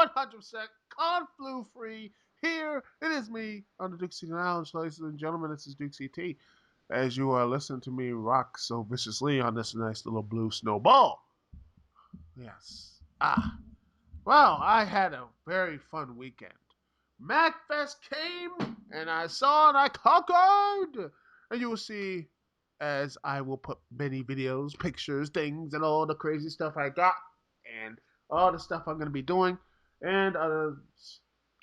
100% con flu free. Here it is me on the Dukect Lounge, ladies and gentlemen. This is Dukect. As you are listening to me rock so viciously on this nice little blue snowball. Yes. Well, I had a very fun weekend. Magfest came, and I saw and I conquered. And you will see as I will put many videos, pictures, things, and all the crazy stuff I got, and all the stuff I'm going to be doing, and other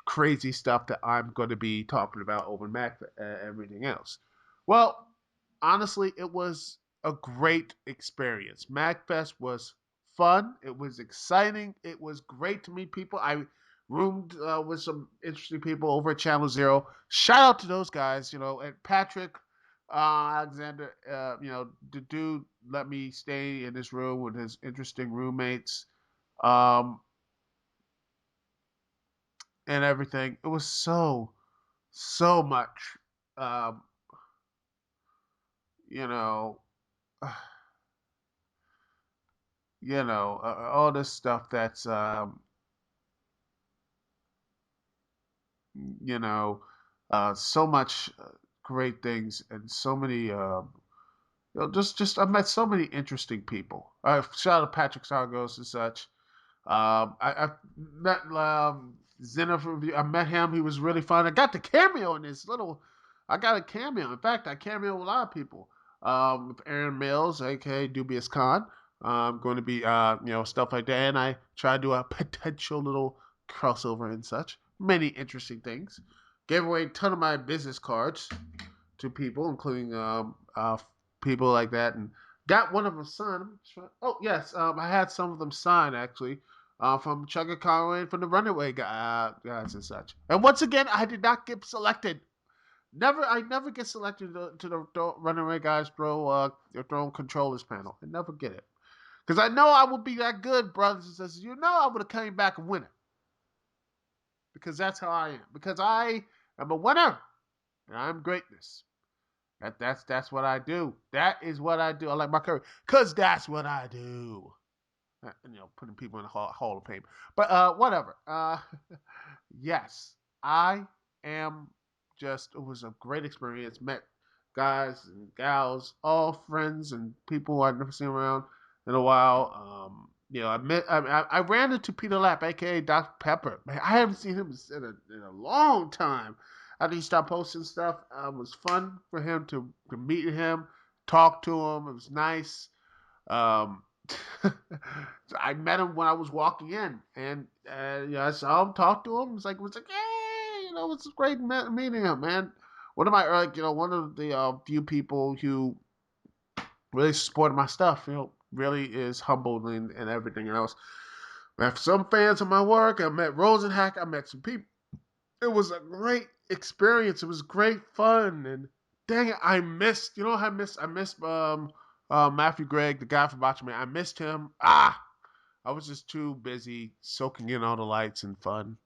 crazy stuff that I'm going to be talking about over Mac everything else. Well, honestly, it was a great experience. MagFest was fun. It was exciting. It was great to meet people. I roomed with some interesting people over at Channel Zero. Shout out to those guys, and Patrick, Alexander, the dude let me stay in this room with his interesting roommates, um, and everything. It was so much, um, you know, all this stuff that's, you know, so much great things and so many, just I met so many interesting people. Shout out to Patrick Sargos and such. I met Zenith. I met him. He was really fun. I got the cameo in this little. I got a cameo. In fact, I cameo with a lot of people. With Aaron Mills, aka Dubious Khan. Going to be, stuff like that. And I try to do a potential little crossover and such. Many interesting things. Gave away a ton of my business cards to people, including people like that, and got one of them signed. Oh yes, I had some of them signed actually, from Chugga Conway and from the Runaway guys and such. And once again, I did not get selected. I never get selected to the Runaway guys throwing controllers panel. I never get it because I know I would be that good, brothers and sisters. I would have came back a winner because that's how I am. Because I am a winner and I'm greatness. That's what I do. That is what I do. I like my career because that's what I do. Putting people in the Hall of Fame. But whatever. Yes, I am just. It was a great experience. Met guys and gals, all friends and people I've never seen around in a while. I ran into Peter Lapp, aka Dr. Pepper. Man, I haven't seen him in a long time. After he stopped posting stuff, it was fun for him to meet him, talk to him. It was nice. Um, I met him when I was walking in, and I saw him, talk to him. It was like, hey, it's great meeting him, man. One of the few people who really supported my stuff, really is humble and everything else. I have some fans of my work. I met Rosenhack. I met some people. It was a great experience. It was great fun, and dang it, I missed. I missed Matthew Gregg, the guy from Botch Man. I missed him. I was just too busy soaking in all the lights and fun.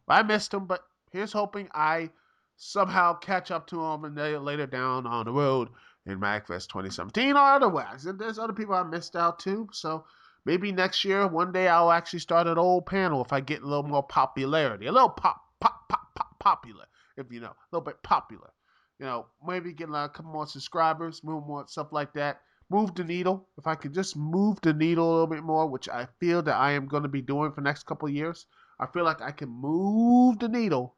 I missed him, but here's hoping I somehow catch up to him and later down on the road in MagFest 2017 or otherwise. And there's other people I missed out too. So maybe next year, one day I'll actually start an old panel if I get a little more popularity, a little popular, if a little bit popular. Maybe get a couple more subscribers, move more stuff like that. Move the needle. If I could just move the needle a little bit more, which I feel that I am going to be doing for the next couple of years, I feel like I can move the needle.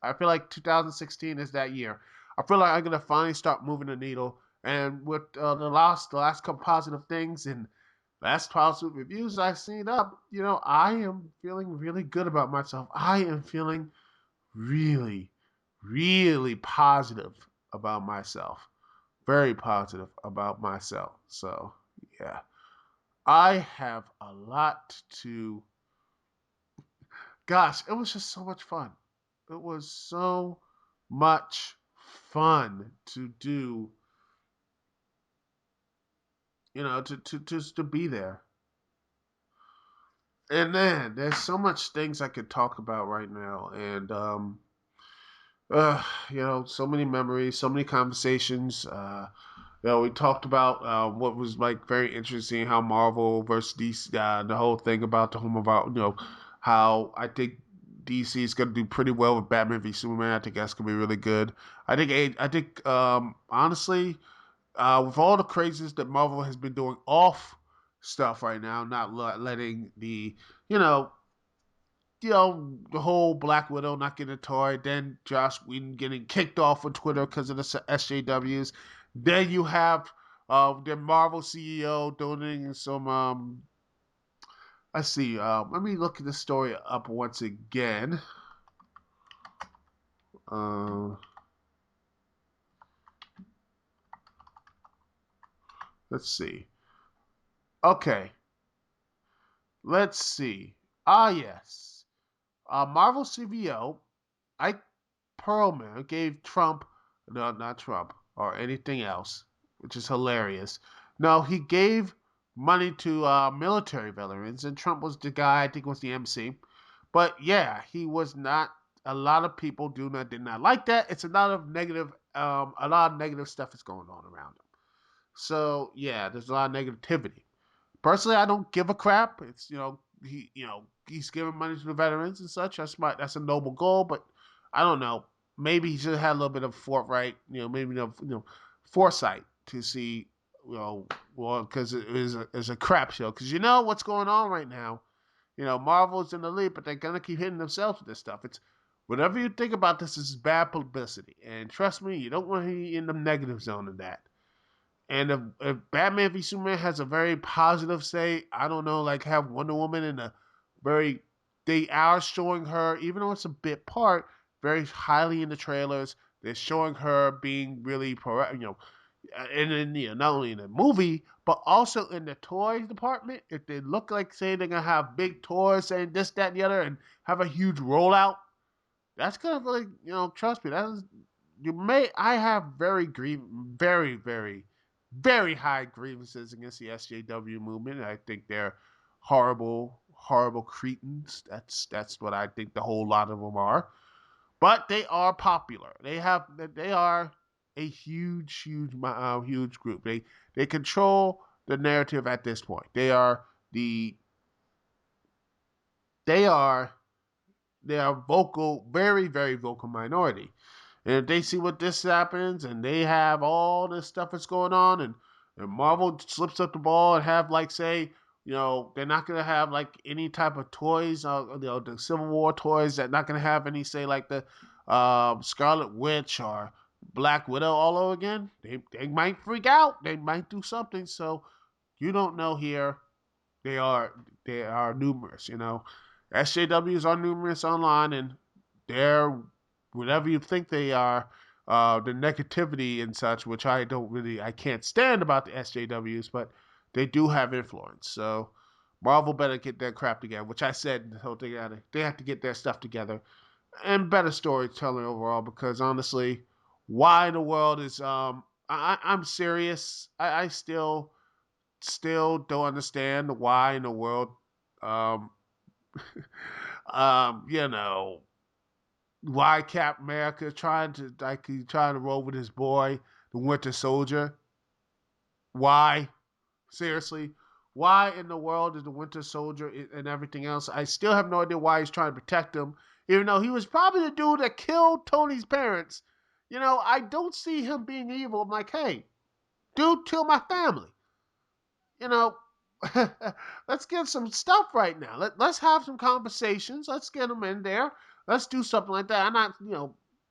I feel like 2016 is that year. I feel like I'm going to finally start moving the needle. And with the last couple positive things and last positive reviews I've seen up, I am feeling really good about myself. I am feeling really, really positive about myself. Very positive about myself. So, yeah. I have a lot to. Gosh, it was just so much fun. It was so much fun to do, to just to be there. And then there's so much things I could talk about right now. And, so many memories, so many conversations. We talked about what was like very interesting, how Marvel versus DC, the whole thing about the home about how I think DC is going to do pretty well with Batman v Superman. I think that's going to be really good. I think honestly, with all the craziness that Marvel has been doing off stuff right now, not letting you know, the whole Black Widow not getting a toy, then Joss Whedon getting kicked off on Twitter because of the SJWs. Then you have the Marvel CEO donating some. Let's see. Let me look at the story up once again. Uh, let's see. Okay, let's see. Ah, yes. Marvel CVO Ike Perlman gave Trump, no, not Trump, or anything else, which is hilarious. No, he gave money to military veterans, and Trump was the guy, I think was the MC. But yeah, he was not. A lot of people did not like that. It's a lot of negative stuff is going on around him. So yeah, there's a lot of negativity. Personally, I don't give a crap. It's he's giving money to the veterans and such. That's a noble goal, but I don't know. Maybe he should have had a little bit of forthright, maybe foresight to see, well, because it's a crap show. Because you know what's going on right now. Marvel's in the lead, but they're gonna keep hitting themselves with this stuff. It's whatever you think about this is bad publicity, and trust me, you don't want to be in the negative zone of that. And if Batman v Superman has a very positive say, I don't know, like have Wonder Woman in a very, they are showing her, even though it's a bit part, very highly in the trailers. They're showing her being really, and then not only in the movie, but also in the toys department. If they look like, say, they're gonna have big toys, saying this, that, and the other, and have a huge rollout, that's gonna really, trust me, that is, I have very, very, very high grievances against the SJW movement. I think they're horrible, horrible cretins. That's what I think the whole lot of them are. But they are popular. They are a huge, huge, huge group. They control the narrative at this point. The they are they are vocal, very, very vocal minority. And if they see what this happens and they have all this stuff that's going on, and Marvel slips up the ball and have, like, say, they're not going to have like any type of toys, the Civil War toys, they're not going to have any, say, like the Scarlet Witch or Black Widow all over again. They might freak out. They might do something. So you don't know here. They are they are numerous. SJWs are numerous online, and they're whatever you think they are. The negativity and such, which I can't stand about the SJWs, but they do have influence. So Marvel better get their crap together, which I said the whole thing. They have to get their stuff together and better storytelling overall. Because honestly, why in the world is I'm serious. I still don't understand why in the world um you know why Cap America trying to roll with his boy, the Winter Soldier. Why? Seriously, why in the world is the Winter Soldier and everything else? I still have no idea why he's trying to protect him, even though he was probably the dude that killed Tony's parents. I don't see him being evil. I'm like, hey, dude, kill my family. you know, let's get some stuff right now. Let's have some conversations. Let's get them in there. Let's do something like that. I'm not,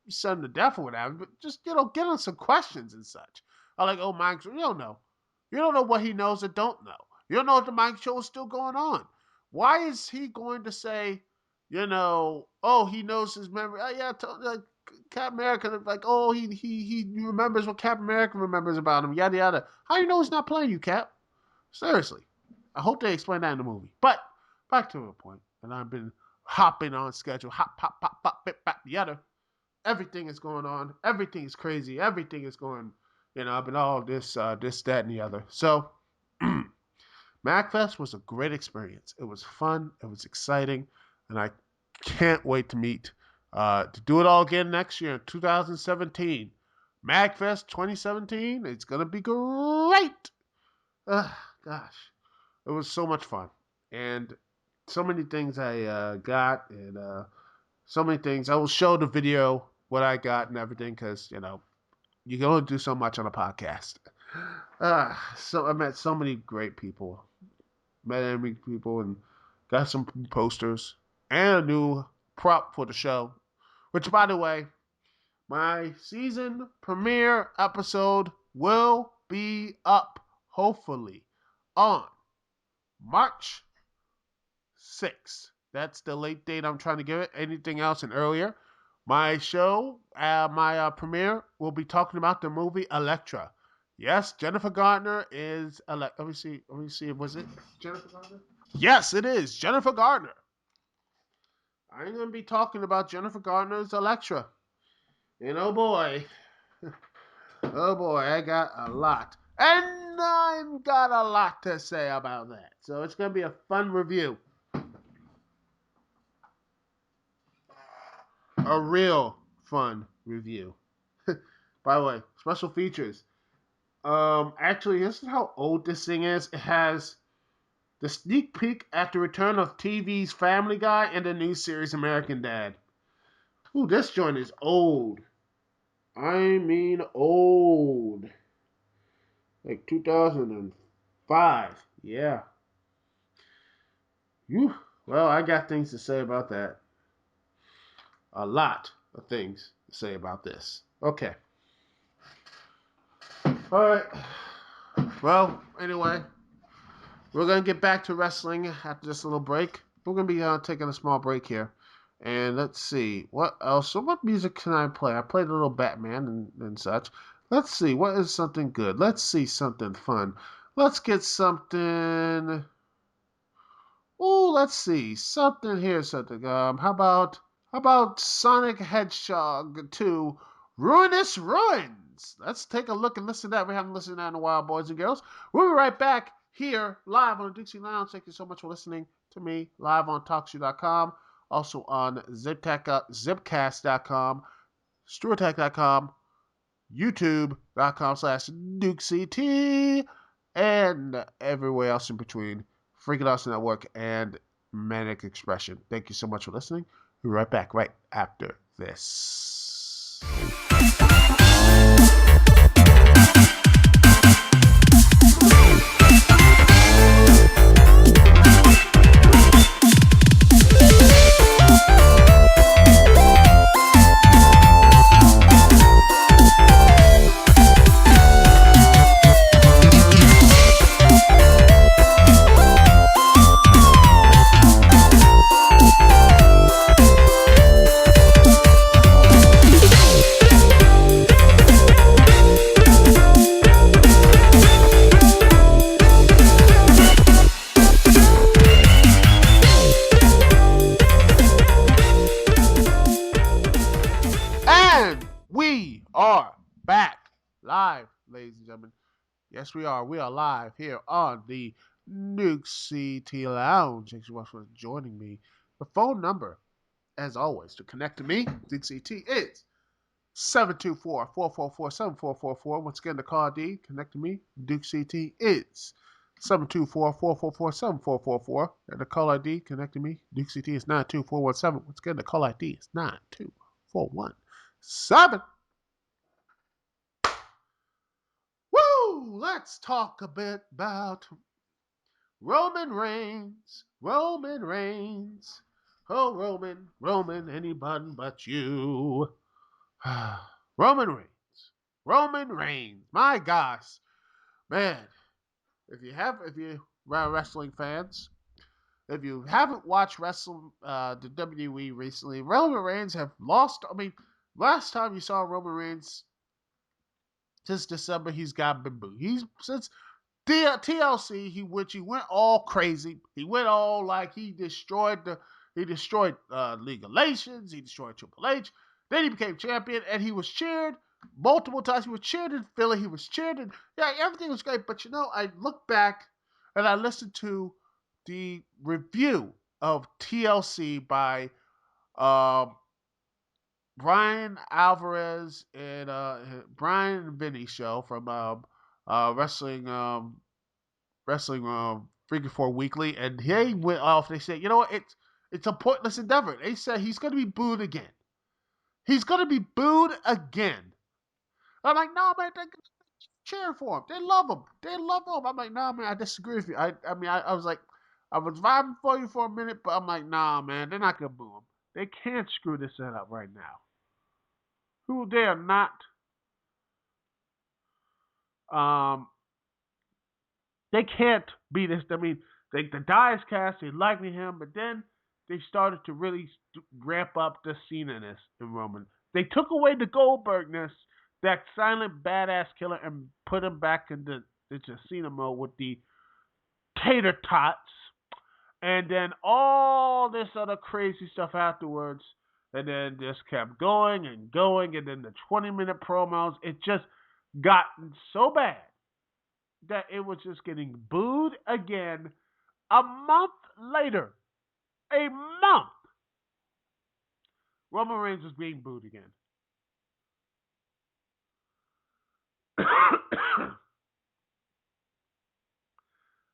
sudden to death or whatever, but just, get on some questions and such. I like, oh, Mike, you don't know. You don't know what he knows or don't know. You don't know if the Mike show is still going on. Why is he going to say, oh, he knows his memory? Oh, yeah, Cap America, like, oh, he remembers what Cap America remembers about him, yada, yada. How do you know he's not playing you, Cap? Seriously. I hope they explain that in the movie. But back to the point. And I've been hopping on schedule. Hop, pop, pop, pop, bit, bap, the other. Everything is going on. Everything is crazy. Everything is going, I've been all this, that, and the other. So Magfest was a great experience. It was fun. It was exciting. And I can't wait to do it all again next year in 2017. Magfest 2017. It's going to be great. Gosh. It was so much fun. And So many things I got, and so many things. I will show the video what I got and everything because you can only do so much on a podcast. So I met so many great people, met many people, and got some posters and a new prop for the show. Which, by the way, my season premiere episode will be up, hopefully, on March 6th. That's the late date I'm trying to give it. Anything else and earlier? My show, my premiere, will be talking about the movie Elektra. Yes, Jennifer Gardner is. Let me see. Let me see. Was it Jennifer Gardner? Yes, it is Jennifer Gardner. I'm gonna be talking about Jennifer Gardner's Elektra. And oh boy, I got a lot. And I've got a lot to say about that. So it's going to be a fun review. A real fun review. By the way, special features. Actually, this is how old this thing is. It has the sneak peek at the return of TV's Family Guy and the new series American Dad. Ooh, this joint is old. I mean old. Like 2005. Yeah. Whew. Well, I got things to say about that. A lot of things to say about this. Okay. All right. Well, anyway, we're going to get back to wrestling after this little break. We're going to be taking a small break here. And let's see. What else? So what music can I play? I played a little Batman and such. Let's see. What is something good? Let's see something fun. Let's get something. Oh, let's see. Something here, something. How about Sonic Hedgehog 2 Ruinous Ruins? Let's take a look and listen to that. We haven't listened to that in a while, boys and girls. We'll be right back here live on the Dixie Lounge. Thank you so much for listening to me live on TalkShoe.com, also on Zipcast.com, StewardTech.com, YouTube.com/DukeCT, and everywhere else in between. Freaking Us Network and Manic Expression. Thank you so much for listening. We'll be right back right after this. And we are back live, ladies and gentlemen. Yes, we are. We are live here on the Nuke CT Lounge. Thanks so much for joining me. The phone number, as always, to connect to me, Nuke CT, is 724-444-7444. Once again, the call ID, connect to me, Duke CT, is 724-444-7444. And the call ID, connect to me, Duke CT, is 92417. Once again, the call ID is 92417. Woo! Let's talk a bit about Roman Reigns. Roman Reigns. Oh, Roman, anybody but you. Roman Reigns. Roman Reigns. My gosh. Man, if you wrestling fans, if you haven't watched the WWE recently, Roman Reigns have lost. I mean, last time you saw Roman Reigns since December, he's got been booed. He's since TLC, he went all crazy. He went all like he destroyed League of Nations. He destroyed Triple H. Then he became champion, and he was cheered multiple times. He was cheered in Philly. He was cheered, and yeah, everything was great. But I look back and I listened to the review of TLC by uh, Brian Alvarez and Brian and Vinny show from wrestling. Wrestling Freaking for Weekly, and he went off. They said, you know what? It's a pointless endeavor. They said he's going to be booed again. He's going to be booed again. I'm like, no, man, they're cheering for him. They love him. They love him. I'm like, nah, man, I disagree with you. I was like, I was vibing for you for a minute, but I'm like, nah, man, they're not going to boo him. They can't screw this up right now. Who they are not. Um, they can't be this. I mean, the Dice cast, they liked him, but then they started to really ramp up the Cena-ness in Roman. They took away the Goldberg-ness, that silent badass killer, and put him back into Cena mode with the tater tots, and then all this other crazy stuff afterwards, and then just kept going and going, and then the 20-minute promos, it just gotten so bad that it was just getting booed again a month later. A month! Roman Reigns was being booed again.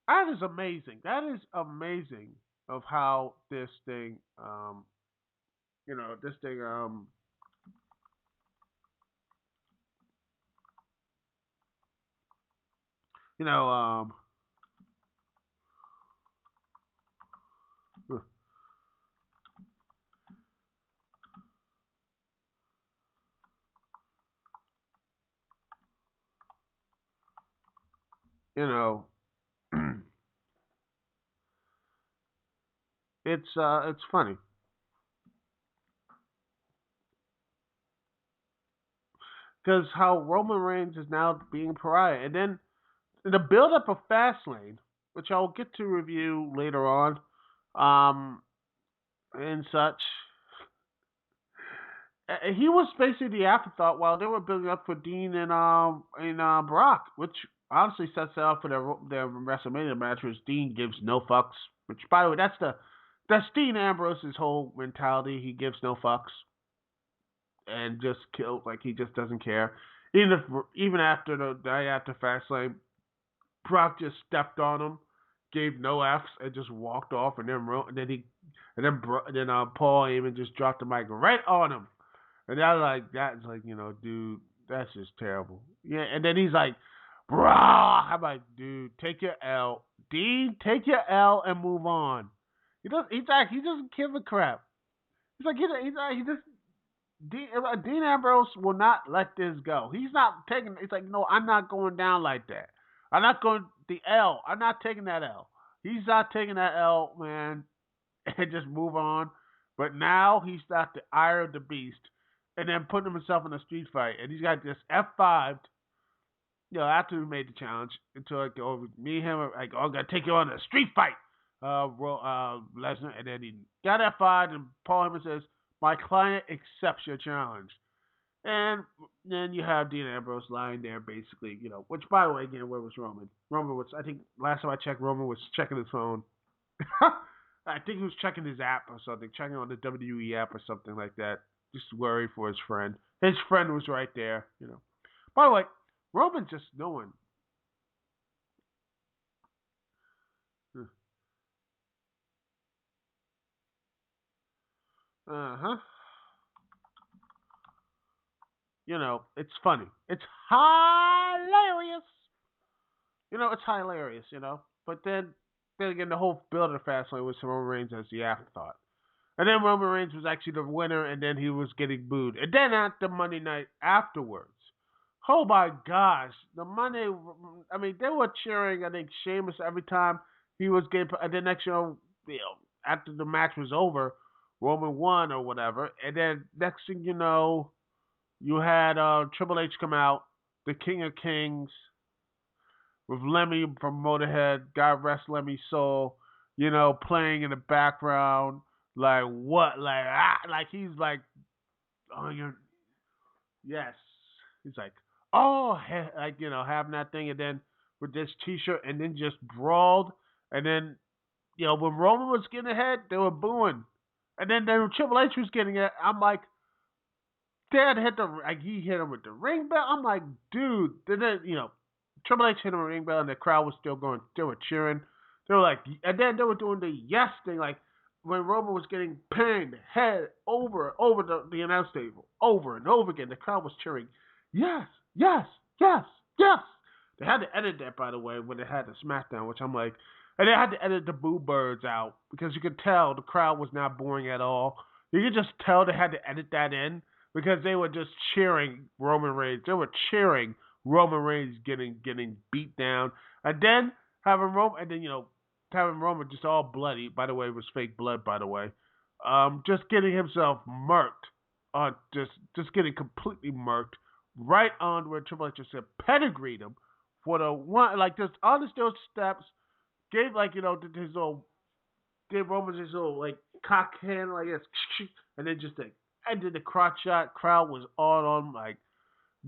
That is amazing. That is amazing of how this thing, this thing, you know, you know, it's funny because how Roman Reigns is now being pariah, and then the build up of Fastlane, which I'll get to review later on, um, and such. He was basically the afterthought while they were building up for Dean and Brock, which honestly sets it up for their WrestleMania match, which Dean gives no fucks. Which, by the way, that's Dean Ambrose's whole mentality. He gives no fucks and just kills, like he just doesn't care. Even after the day after Fastlane, Brock just stepped on him, gave no f's, and just walked off, and then Paul Heyman just dropped the mic right on him. And that's like, dude, that's just terrible. Yeah, and then he's like, brah. I'm like, dude, take your L. Dean, take your L and move on. He doesn't give a crap. He's like, he just, Dean Ambrose will not let this go. He's not taking, he's like, no, I'm not going down like that. I'm not going, the L, I'm not taking that L. He's not taking that L, man, and just move on. But now he's got the ire of the beast, and then putting himself in a street fight, and he's got this F5'd, after we made the challenge, until like, me and him are like, I'm gonna take you on a street fight, Lesnar, and then he got F5'd, and Paul Heyman says, my client accepts your challenge. And then you have Dean Ambrose lying there, basically, which, by the way, again, where was Roman? Roman was, I think, last time I checked, Roman was checking his phone. I think he was checking his app or something, checking on the WWE app or something like that. Just worried for his friend. His friend was right there, By the way, Roman just knowing. Uh-huh. It's funny. It's hilarious. It's hilarious. But then again, the whole build of Fastlane was Roman Reigns as the afterthought. And then Roman Reigns was actually the winner, and then he was getting booed. And then at the Monday night afterwards, oh my gosh, they were cheering, I think, Sheamus every time he was getting, and then next after the match was over, Roman won or whatever. And then next thing you know, you had Triple H come out, the King of Kings, with Lemmy from Motorhead, God rest Lemmy's soul, playing in the background. Like what? Like he's like, oh, yes. He's like, oh, having that thing, and then with this T-shirt, and then just brawled, and then when Roman was getting ahead, they were booing, and then Triple H was getting it. I'm like, Dad he hit him with the ring bell. I'm like, dude, then Triple H hit him with the ring bell, and the crowd was still going, they were cheering. They were like, and then they were doing the yes thing, like when Roman was getting pinned head over the announce table over and over again. The crowd was cheering, yes, yes, yes, yes. They had to edit that, by the way, when they had the SmackDown, which I'm like, and they had to edit the boo birds out because you could tell the crowd was not boring at all. You could just tell they had to edit that in because they were just cheering Roman Reigns. They were cheering Roman Reigns getting beat down, and then having Roman, and then having Roman just all bloody. By the way, it was fake blood. By the way, just getting himself murked, just getting completely murked right on where Triple H just said pedigreed him for the one, like just on the steel steps, gave like his little, gave Roman his little like cock hand like this, and then just like ended the crotch shot. Crowd was all on him, like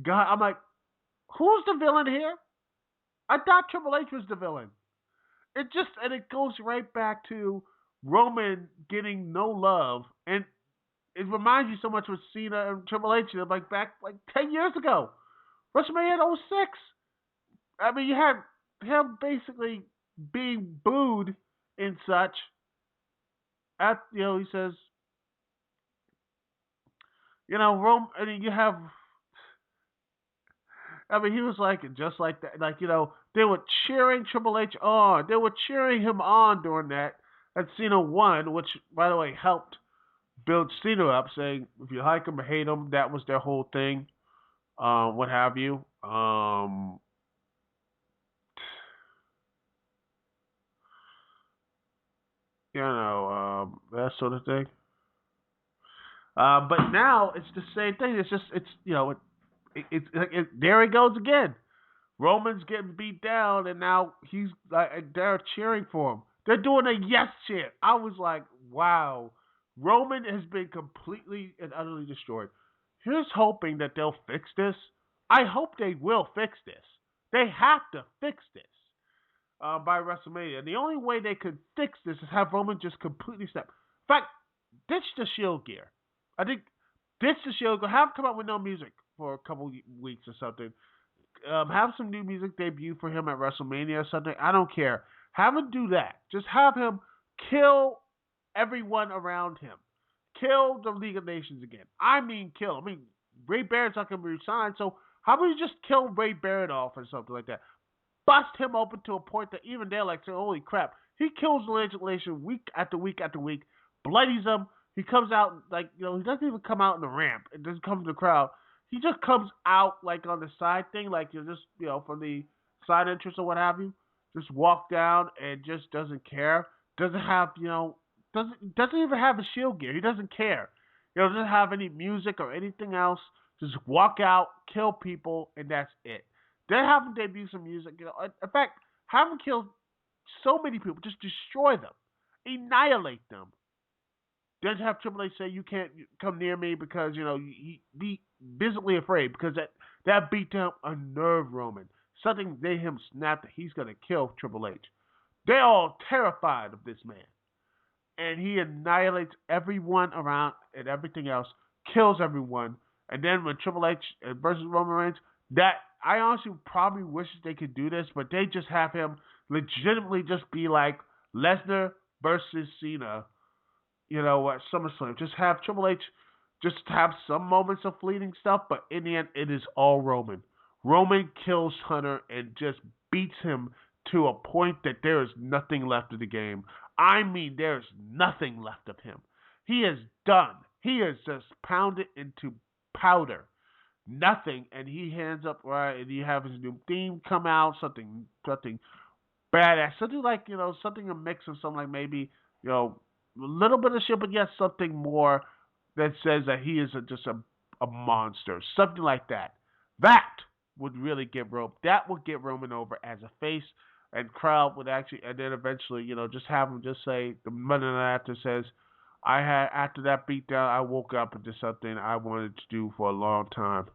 God. I'm like, who's the villain here? I thought Triple H was the villain. It goes right back to Roman getting no love, and it reminds you so much of Cena and Triple H, like back like 10 years ago, WrestleMania in '06. I mean, you had him basically being booed and such. At he says, Rome, and you have. I mean, he was like just like that, like they were cheering Triple H on. They were cheering him on during that. And Cena won, which by the way helped build Cena up, saying if you like him or hate him, that was their whole thing. What have you? That sort of thing. But now it's the same thing. It's just there he goes again. Roman's getting beat down, and now they're cheering for him. They're doing a yes chant. I was like, wow, Roman has been completely and utterly destroyed. Here's hoping that they'll fix this. I hope they will fix this. They have to fix this by WrestleMania. And the only way they could fix this is have Roman just completely step. In fact, ditch the Shield gear. I think ditch the Shield gear. Have him come out with no music for a couple weeks or something. Have some new music debut for him at WrestleMania or something. I don't care. Have him do that. Just have him kill everyone around him. Kill the League of Nations again. I mean, kill. I mean, Ray Barrett's not going to be resigned, so how about you just kill Ray Barrett off or something like that? Bust him open to a point that even they're like, holy crap. He kills the legislation week after week after week, bloodies them. He comes out like, he doesn't even come out in the ramp. It doesn't come to the crowd. He just comes out like on the side thing, like you're just, from the side entrance or what have you. Just walk down and just doesn't care. Doesn't have, doesn't even have a shield gear. He doesn't care. Doesn't have any music or anything else. Just walk out, kill people, and that's it. Then have him debut some music. In fact, have him kill so many people. Just destroy them. Annihilate them. Then have Triple H say you can't come near me because he be visibly afraid because that beat down a nerve Roman. Something made him snap that he's gonna kill Triple H. They're all terrified of this man, and he annihilates everyone around and everything else, kills everyone. And then when Triple H versus Roman Reigns, that I honestly probably wish they could do this, but they just have him legitimately just be like Lesnar versus Cena, at SummerSlam. Just have Triple H just have some moments of fleeting stuff, but in the end, it is all Roman. Roman kills Hunter and just beats him to a point that there is nothing left of the game. I mean, there's nothing left of him. He is done. He is just pounded into powder. Nothing, and he hands up right, and you have his new theme come out, something badass, something like something a mix of something like maybe a little bit of shit, but yes, something more that says that he is just a monster, something like that. That would really get That would get Roman over as a face, and crowd would actually, and then eventually, just have him just say the Monday night after says, I had after that beatdown, I woke up and did something I wanted to do for a long time.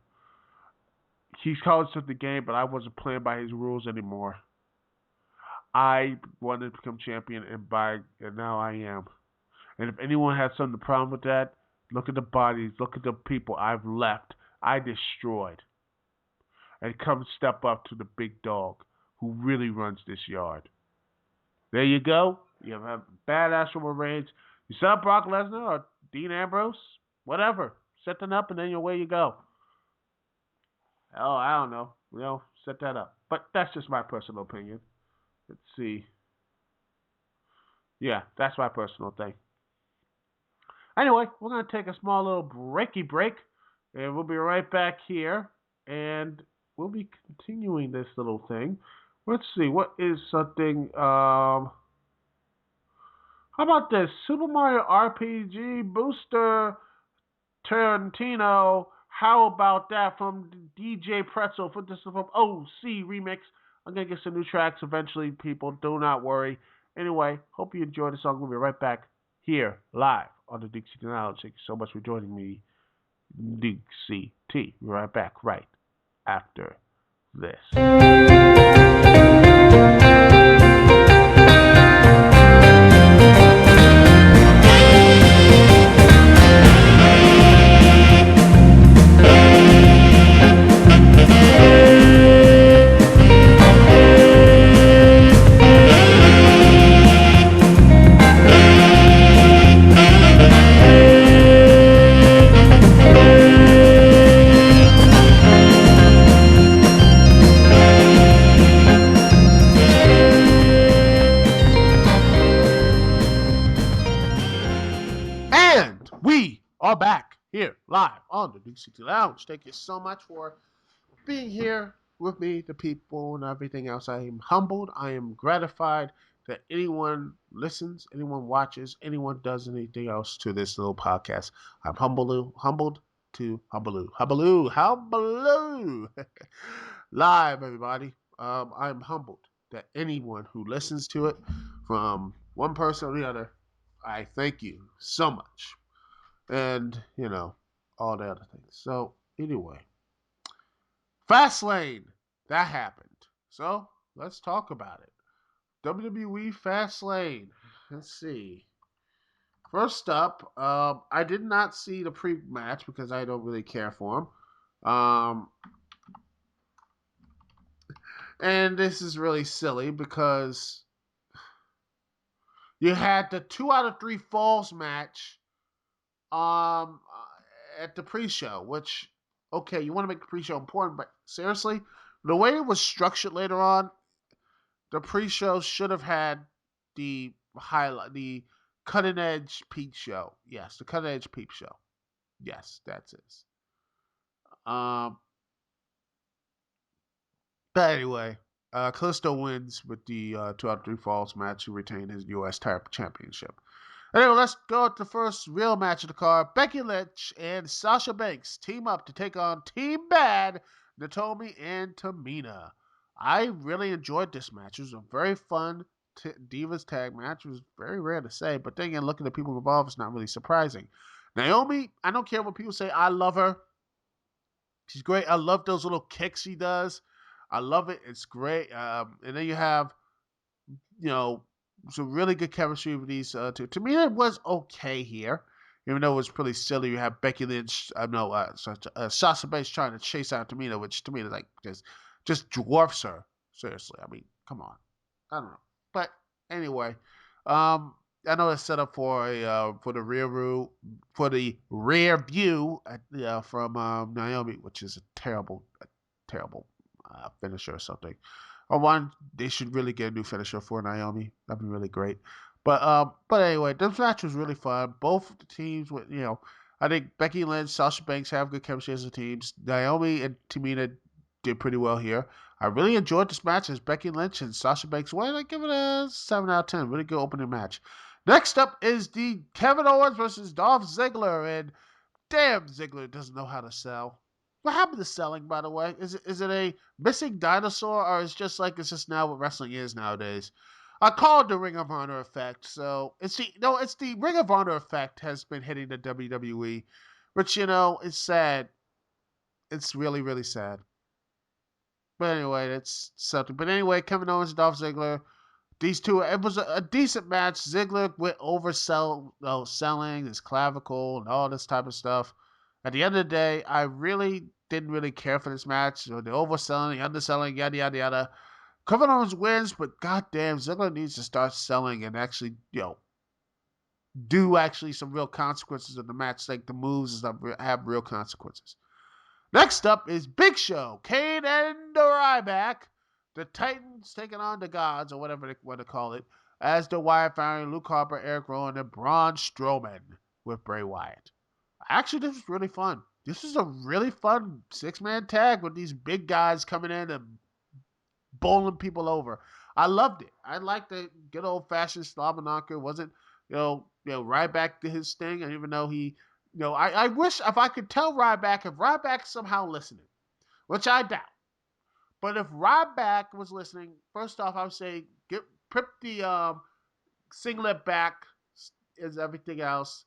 He's calling stuff the game, but I wasn't playing by his rules anymore. I wanted to become champion, and now I am. And if anyone has some problem with that, look at the bodies, look at the people I've left, I destroyed, and come step up to the big dog who really runs this yard. There you go. You have a badass Roman Reigns. You set up Brock Lesnar or Dean Ambrose, whatever. Set them up and then away you go. Oh, I don't know. Set that up. But that's just my personal opinion. Let's see. Yeah, that's my personal thing. Anyway, we're going to take a small little breaky break, and we'll be right back here, and we'll be continuing this little thing. Let's see, what is something, how about this? Super Mario RPG Booster Tarantino. How about that from DJ Pretzel for this from OC Remix? I'm gonna get some new tracks eventually, people. Do not worry. Anyway, hope you enjoyed the song. We'll be right back here live on the Dukect Lounge. Thank you so much for joining me, Dukect. We'll be right back right after this. And we are back here live on the Dukect Lounge. Thank you so much for being here with me, the people, and everything else. I am humbled. I am gratified that anyone listens, anyone watches, anyone does anything else to this little podcast. I'm humbled to humbaloo. Live, everybody. I'm humbled that anyone who listens to it, from one person or the other, I thank you so much. And, all the other things. So, anyway, Fastlane, that happened. So, let's talk about it. WWE Fastlane. Let's see. First up, I did not see the pre-match because I don't really care for him. And this is really silly because you had the 2 out of 3 falls match um at the pre-show, which, okay, you want to make the pre-show important, but seriously, the way it was structured later on, the pre-show should have had the cutting edge peep show. Yes, the cutting edge peep show. Yes, that's it. Um, but anyway, Callisto wins with the 2 out of 3 falls match to retain his U.S. Championship. Anyway, let's go with the first real match of the card. Becky Lynch and Sasha Banks team up to take on Team Bad, Naomi and Tamina. I really enjoyed this match. It was a very fun Divas tag match. It was very rare to say, but then again, looking at the people involved, it's not really surprising. Naomi, I don't care what people say. I love her. She's great. I love those little kicks she does. I love it. It's great. And then you have, you know, some really good chemistry with these two. To me, it was okay here, even though it was pretty silly. You have Becky Lynch, Sasha Banks trying to chase out Tamina, which to me is like just dwarfs her. Seriously, I mean, come on. I don't know, but anyway, I know it's set up for a for the rear view from Naomi, which is a terrible finisher or something. Or one, they should really get a new finisher for Naomi. That'd be really great. But anyway, this match was really fun. Both the teams, I think Becky Lynch, Sasha Banks have good chemistry as a teams. Naomi and Tamina did pretty well here. I really enjoyed this match as Becky Lynch and Sasha Banks won. I give it a 7 out of 10. Really good opening match. Next up is the Kevin Owens versus Dolph Ziggler, and damn, Ziggler doesn't know how to sell. What happened to selling, by the way? Is it a missing dinosaur, or it's just now what wrestling is nowadays? I call it the Ring of Honor effect. So it's the Ring of Honor effect has been hitting the WWE, which is sad. It's really really sad. But anyway, that's something. But anyway, Kevin Owens and Dolph Ziggler. These two, it was a decent match. Ziggler went selling his clavicle and all this type of stuff. At the end of the day, I really didn't really care for this match. The overselling, the underselling, yada yada yada. Kevin Owens wins, but goddamn, Ziggler needs to start selling and actually, do actually some real consequences of the match, like the moves and stuff have real consequences. Next up is Big Show, Kane and the Ryback, the Titans taking on the Gods, or whatever they want to call it, as the Wyatt family, Luke Harper, Eric Rowan, and Braun Strowman with Bray Wyatt. Actually, this was really fun. This is a really fun six-man tag with these big guys coming in and bowling people over. I loved it. I liked the good old-fashioned Slobberknocker. Wasn't, Ryback did his thing, and even though he, I wish if I could tell Ryback, if Ryback somehow listening, which I doubt, but if Ryback was listening, first off, I would say put the singlet back as everything else.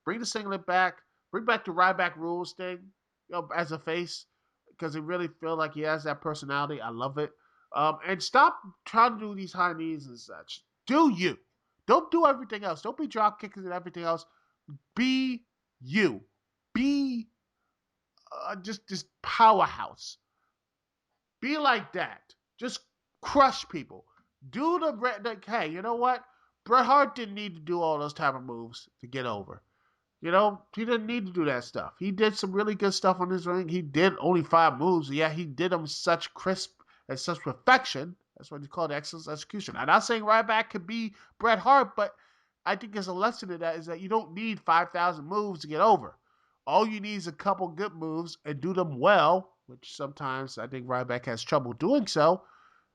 Bring the singlet back. Bring back the Ryback rules thing, as a face, because I really feel like he has that personality. I love it. And stop trying to do these high knees and such. Do you? Don't do everything else. Don't be drop kicking and everything else. Be you. Be just powerhouse. Be like that. Just crush people. Do hey, you know what? Bret Hart didn't need to do all those type of moves to get over. He didn't need to do that stuff. He did some really good stuff on his ring. He did only 5 moves. Yeah, he did them such crisp and such perfection. That's what you call it, excellent execution. I'm not saying Ryback could be Bret Hart, but I think there's a lesson in that is that you don't need 5,000 moves to get over. All you need is a couple good moves and do them well, which sometimes I think Ryback has trouble doing so.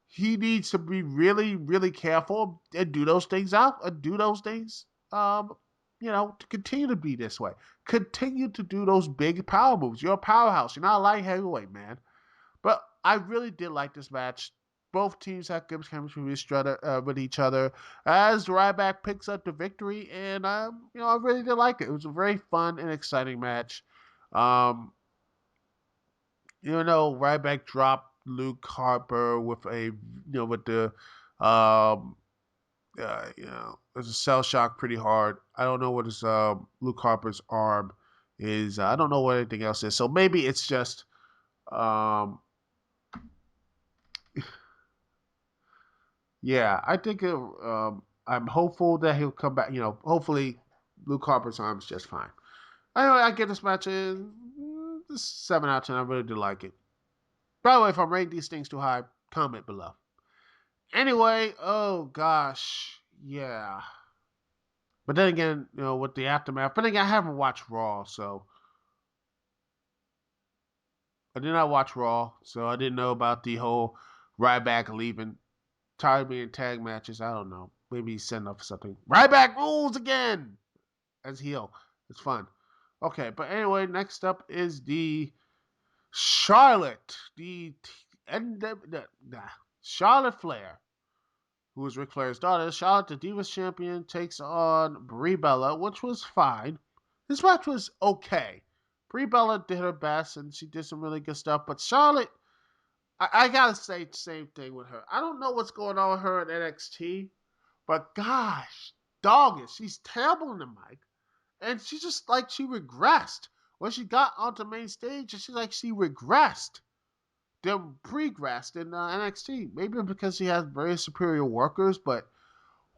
He needs to be really, really careful and do those things out and do those things, to continue to be this way. Continue to do those big power moves. You're a powerhouse. You're not a light heavyweight, man. But I really did like this match. Both teams had good chemistry with each other as Ryback picks up the victory, and I really did like it. It was a very fun and exciting match. Um, Ryback dropped Luke Harper with the um, there's a cell shock pretty hard. I don't know what his Luke Harper's arm is. I don't know what anything else is. So maybe it's just yeah. I think I'm hopeful that he'll come back. Hopefully Luke Harper's arm is just fine. Anyway, I get this match in 7 out of 10. I really do like it. By the way, if I'm rating these things too high, comment below. Anyway, oh gosh, yeah. But then again, with the aftermath. But again, I haven't watched Raw, so I did not watch Raw, so I didn't know about the whole Ryback leaving. Tired of being tag matches. I don't know. Maybe he's setting up for something. Ryback rules again as heel. It's fun. Okay, but anyway, next up is the Charlotte, Charlotte Flair, who is Ric Flair's daughter. Charlotte, the Divas champion, takes on Brie Bella, which was fine. This match was okay. Brie Bella did her best, and she did some really good stuff. But Charlotte, I gotta say the same thing with her. I don't know what's going on with her at NXT, but gosh, dog it, she's terrible in the mic, and she's just like she regressed when she got onto main stage. She's like she regressed. Then pregressed in NXT. Maybe because she has very superior workers, but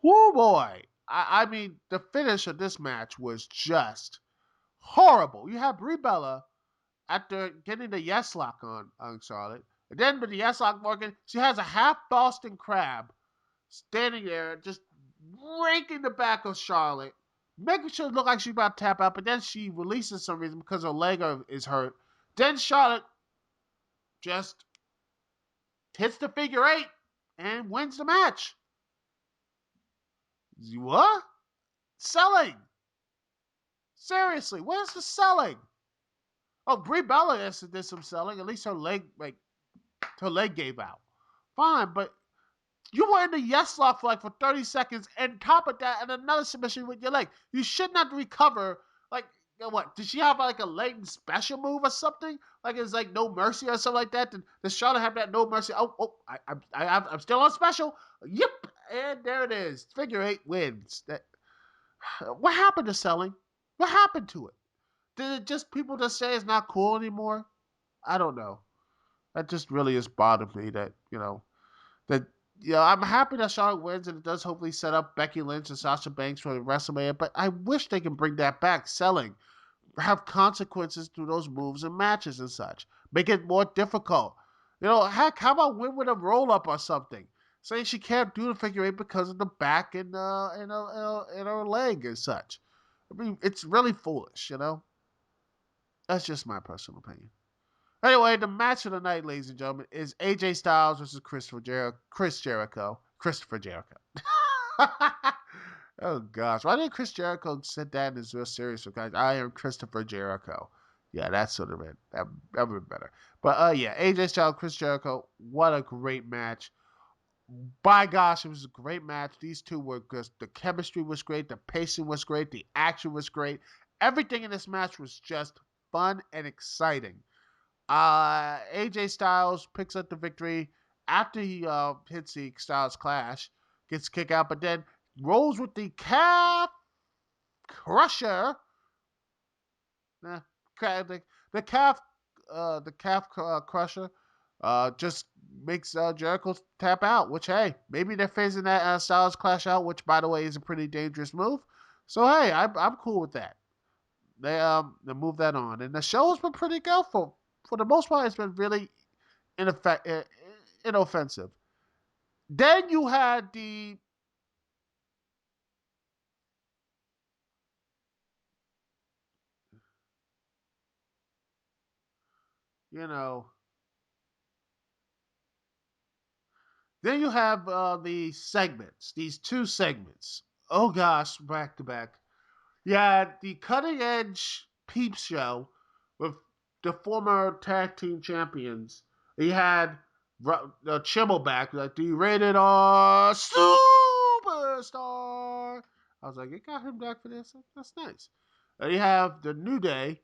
whoo boy. I mean, the finish of this match was just horrible. You have Brie Bella after getting the yes lock on Charlotte. And then with the yes lock working, she has a half Boston Crab standing there just raking the back of Charlotte, making sure it look like she's about to tap out, but then she releases some reason because her leg is hurt. Then Charlotte just hits the figure eight and wins the match. What? Selling? Seriously, where's the selling? Oh, Brie Bella did some selling. At least her leg gave out. Fine, but you were in the yes lock for 30 seconds, and top of that, and another submission with your leg. You should not recover. Like, what? Did she have like a latent special move or something? Like it's like no mercy or something like that? Does Charlotte have that no mercy? I'm still on special. Yep, and there it is. Figure eight wins. What happened to selling? What happened to it? Did it just people just say it's not cool anymore? I don't know. That just really has bothered me that I'm happy that Charlotte wins, and it does hopefully set up Becky Lynch and Sasha Banks for the WrestleMania. But I wish they can bring that back, selling, have consequences to those moves and matches and such. Make it more difficult. Heck, how about win with a roll up or something? Saying she can't do the figure eight because of the back and her leg and such. I mean, it's really foolish. That's just my personal opinion. Anyway, the match of the night, ladies and gentlemen, is AJ Styles versus Chris Jericho. Christopher Jericho. Oh gosh, why didn't Chris Jericho sit that in his real serious? Guys, I am Christopher Jericho. Yeah, that sort of it. That would be better. But yeah, AJ Styles, Chris Jericho. What a great match. By gosh, it was a great match. These two were good. The chemistry was great. The pacing was great. The action was great. Everything in this match was just fun and exciting. AJ Styles picks up the victory after he hits the Styles Clash, gets kicked out, but then rolls with the calf crusher. Nah, the calf crusher just makes Jericho tap out. Which, hey, maybe they're phasing that Styles Clash out, which by the way is a pretty dangerous move. So hey, I'm cool with that. They move that on, and the show's been pretty good for the most part. It's been really inoffensive. Then you had you know, then you have the segments, these two segments. Oh gosh, back to back. You had the Cutting Edge Peep Show with the former tag team champions. You had Chimmel back, like the rated R superstar. I was like, you got him back for this? That's nice. And you have the New Day,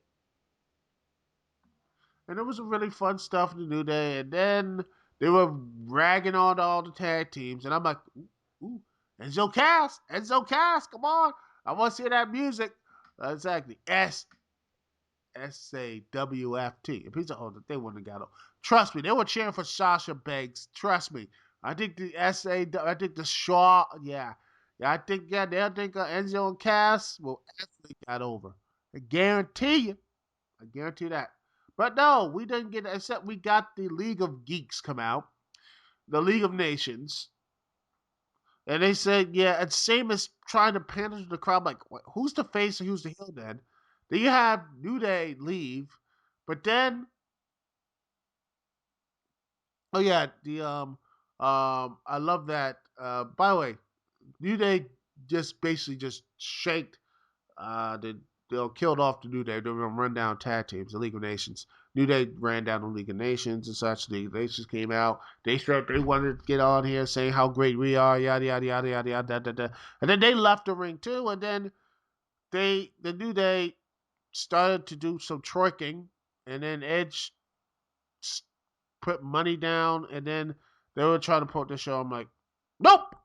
and it was a really fun stuff in the New Day. And then they were ragging on all the tag teams, and I'm like, ooh, Enzo Cass, come on, I want to see that music. Exactly, SAWFT. If he's a holder, they wouldn't have got it. Trust me, they were cheering for Sasha Banks. Trust me, I think I think the Shaw, yeah, I think they'll think Enzo and Cass will absolutely got over. I guarantee you. I guarantee that. But no, we didn't get except we got the League of Geeks come out, the League of Nations, and they said, yeah, it's same as trying to pander to the crowd. Like, who's the face and who's the heel? Then you have New Day leave, but then oh yeah, I love that. By the way, New Day just basically just shaked they killed off the New Day. They were gonna run down tag teams, the League of Nations. New Day ran down the League of Nations and such. The League of Nations came out. They said they wanted to get on here saying how great we are, yada yada yada yada yada da, da. And then they left the ring too. And then the New Day started to do some twerking, and then Edge put money down, and then they were trying to put the show. I'm like, nope,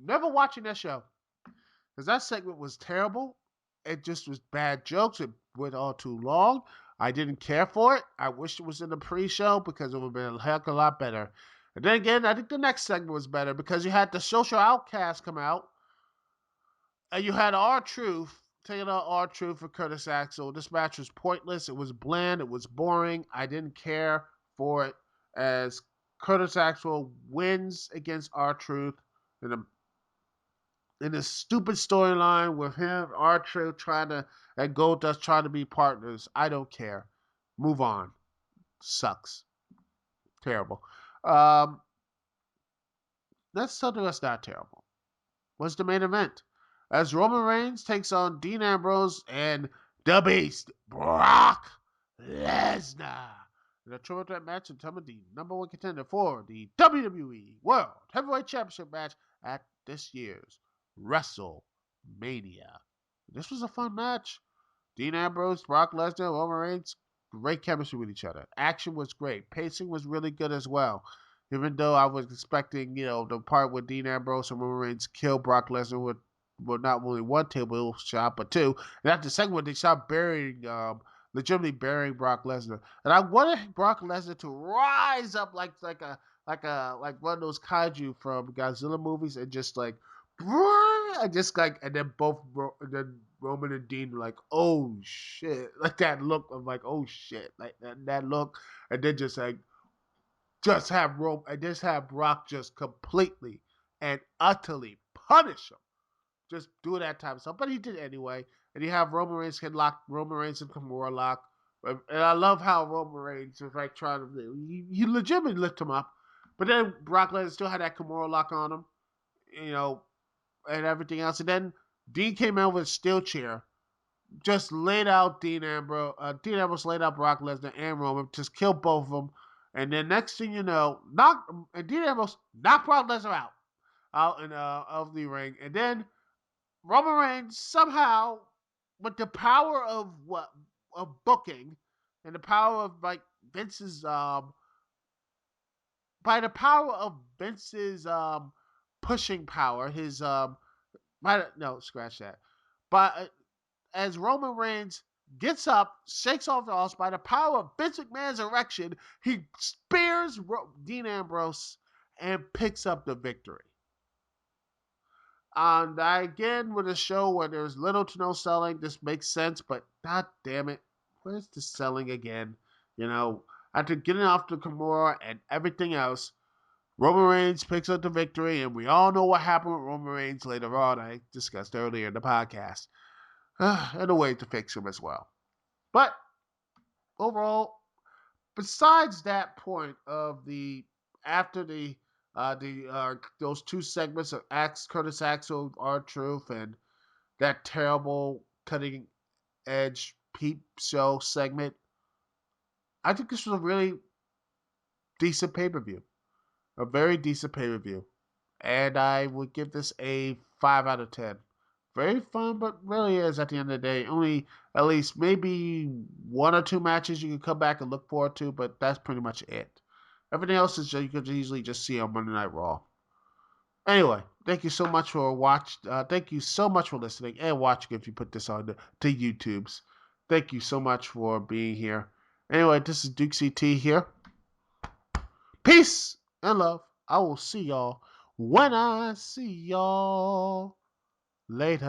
never watching that show. Because that segment was terrible. It just was bad jokes. It went all too long. I didn't care for it. I wish it was in the pre-show because it would have been a heck of a lot better. And then again, I think the next segment was better because you had the social outcast come out, and you had R-Truth taking out R-Truth for Curtis Axel. This match was pointless. It was bland. It was boring. I didn't care for it as Curtis Axel wins against R-Truth in a this stupid storyline with him, Archer trying to and Goldust trying to be partners. I don't care. Move on. Sucks. Terrible. Um, that's something that's not terrible. What's the main event? As Roman Reigns takes on Dean Ambrose and the Beast, Brock Lesnar. In a triple threat match and some of the number one contender for the WWE World Heavyweight Championship match at this year's WrestleMania. This was a fun match. Dean Ambrose, Brock Lesnar, Roman Reigns, great chemistry with each other. Action was great. Pacing was really good as well. Even though I was expecting, the part where Dean Ambrose and Roman Reigns killed Brock Lesnar with not only one table shot, but two. And after the second one, they started legitimately burying Brock Lesnar. And I wanted Brock Lesnar to rise up like a like one of those kaiju from Godzilla movies, and just like, I just like, and then and then Roman and Dean were like, oh shit, like that look of like, oh shit, like that look, and then just like, just have Brock just completely and utterly punish him, just do that type of stuff. But he did anyway, and you have Roman Reigns headlock, Roman Reigns and Kimura lock, and I love how Roman Reigns was like trying to, he legitimately lift him up, but then Brock Lesnar still had that Kimura lock on him, you know, and everything else, and then Dean came out with a steel chair, just laid out Dean Ambrose. Dean Ambrose laid out Brock Lesnar and Roman, just killed both of them. And then next thing you know, Dean Ambrose knocked Brock Lesnar out in of the ring. And then Roman Reigns somehow, with the power of booking and the power of like Vince's by the power of Vince's pushing power, his no, scratch that. But as Roman Reigns gets up, shakes off the Alls by the power of Vince McMahon's erection, he spears Dean Ambrose and picks up the victory. And again, with a show where there's little to no selling, this makes sense, but god damn it, where's the selling again? You know, after getting off the Kimura and everything else, Roman Reigns picks up the victory, and we all know what happened with Roman Reigns later on. I discussed earlier in the podcast. And a way to fix him as well. But overall, besides that point of the after the those two segments of Curtis Axel, R-Truth, and that terrible cutting edge peep show segment, I think this was a really decent pay per view, a very decent pay per view, and I would give this a 5 out of 10. Very fun, but really is at the end of the day only at least maybe one or two matches you can come back and look forward to, but that's pretty much it. Everything else is you could easily just see on Monday Night Raw. Anyway, thank you so much for thank you so much for listening and watching. If you put this on to YouTube's, thank you so much for being here. Anyway, this is Duke CT here. Peace and love. I will see y'all when I see y'all later.